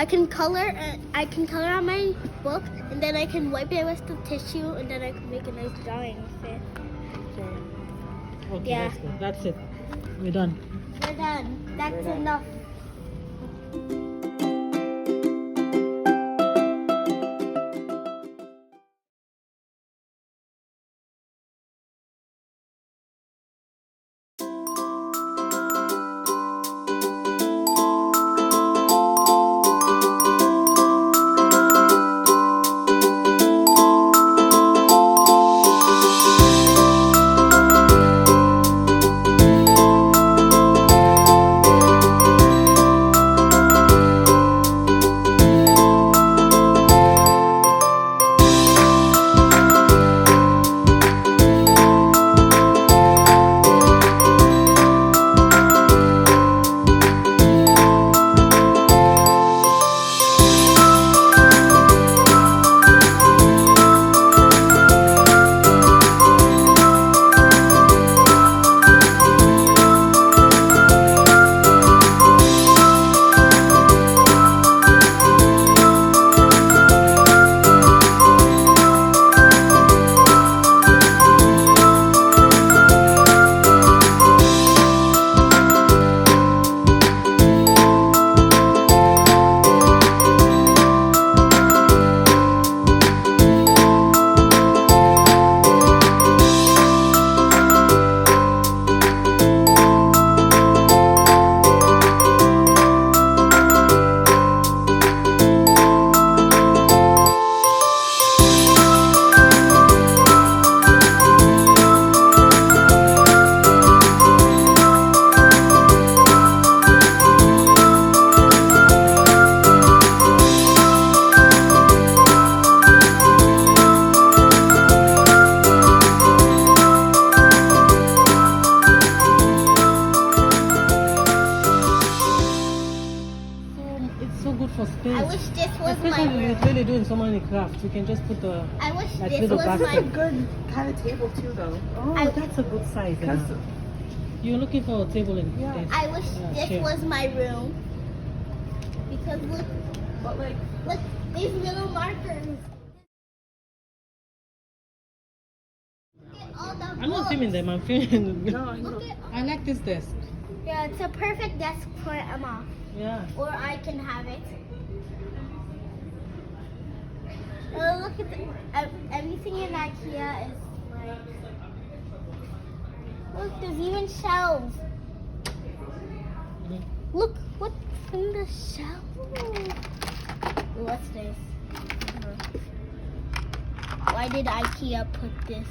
I can color on my book, and then I can wipe it with the tissue, and then I can make a nice drawing with it. Okay, Yeah. that's good. That's it. We're done. We're done. That's We're done. enough. It's so good for space. I wish this was my Especially when room. you're really doing so many crafts. You can just put the I wish like this little was basket. my That's a good kind of table too, though. Oh, I- that's a good size. Because You're looking for a table in Yeah. this. I wish Yeah, this chair. was my room. Because but like look, these little markers. Look at all the I'm not books. filming them. I'm filming. no, I know. Look at I like this desk. Yeah, it's a perfect desk for Emma. Yeah. Or I can have it. Oh, look at everything in IKEA is like. Look, there's even shelves. Mhm. Look, what's in the shelf? What's this? Why did IKEA put this?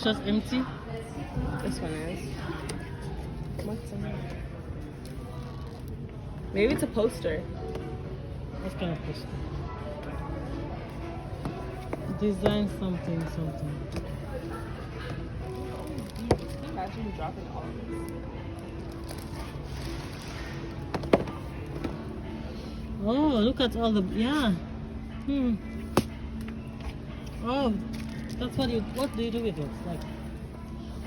It's just empty. This one is. What's in it? Maybe it's a poster. What kind of poster? Design something. Imagine dropping all of this. Oh, look at all the Oh, that's what do you do with it? Like,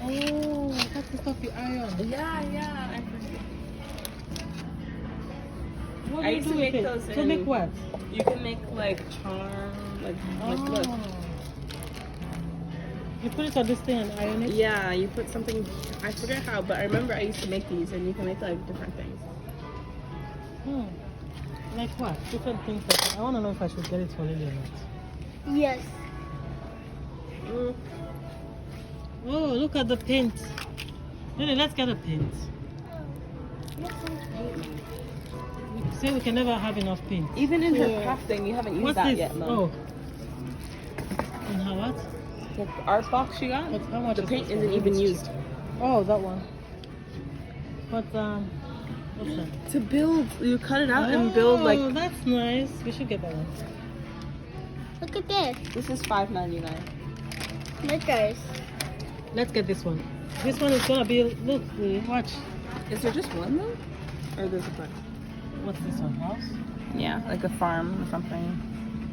oh, that's the stuff you iron. Yeah. I forget. What I do you used do to with make it? those To make in- what? You can make like charm, like look. You put it on this thing and iron it? Yeah, you put something. I forget how, but I remember I used to make these, and you can make like different things. Hmm. Like what? Different things. I want to know if I should get it for Lily or not. Yes. Mm. Oh, look at the paint. Lily, let's get a paint. We say we can never have enough paint. Even in her Yeah. crafting, you haven't used What's that this? yet, Mom. Oh. And how what? The art box she got. How much The is paint this isn't one? even used. Oh, that one. But what's that? To build, you cut it out and build Oh, like. that's nice. We should get that one. Look at this. This is $5.99. Snickers. Let's get this one. This one is gonna be look. Watch. Is there just one though, or there's a bunch? What's this one? House? Yeah, like a farm or something.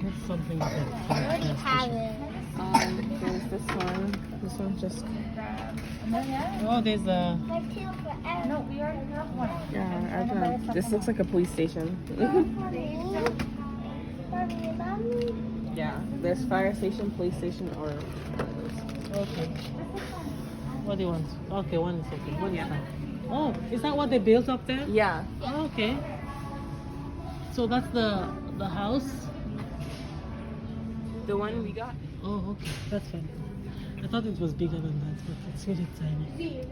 It's something. I already have it. There's this one. This one's just. Oh, there's a. No, we already have one. Yeah, I don't know. This looks like a police station. Yeah, there's fire station, police station, or. Okay. What do you want? Okay, one is okay. What is that? Oh, is that what they built up there? Yeah. Oh, okay. So that's the house. The one we got. Oh, okay. That's fine. I thought it was bigger than that, but it's really tiny.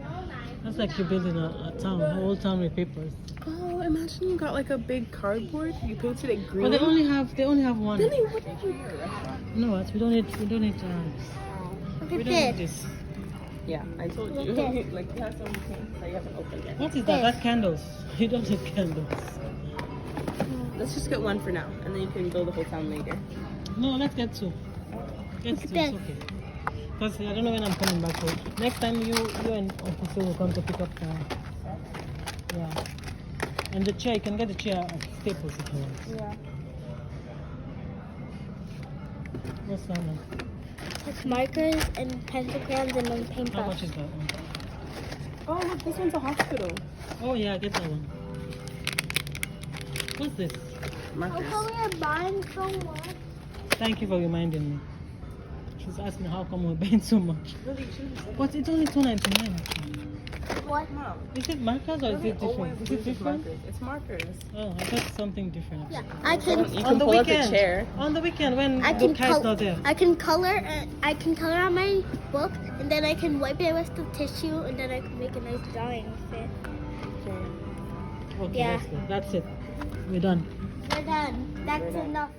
That's like you're building a town, a whole town with papers. Oh, imagine you got like a big cardboard. You painted it green. But they only have one. Really? What did you do? You know what? We don't need Look we at don't need this. this. Yeah, I told you. Okay. Like you have some paints that you haven't opened yet. What is that? That's candles. You don't need candles. Let's just get one for now, and then you can build the whole town later. No, let's get two. Get Look two, at it's this. okay. Because I don't know when I'm coming back. So next time you and Officer will come to pick up yeah. And the chair, you can get the chair at Staples if you want. Yeah. What's that one? It's markers and pencil crayons and then paint How brush. much is that one? Oh, look, this one's a hospital. Oh yeah, get that one. What's this? Markers. How come we're buying so much? Thank you for reminding me. She's asking how come we're paying so much. Really, she was But it's only $2.99. What? Mom, Is it markers or is it different? Is it different? markers. It's markers. Oh, I thought something different. Yeah, I can. You On can the pull out the weekend. chair. On the weekend when I the can cat's col- not there. I can color. I can color on my book, and then I can wipe it with the tissue, and then I can make a nice drawing with it. Okay, Yeah. that's good. That's it. We're done. We're done. That's We're done. enough.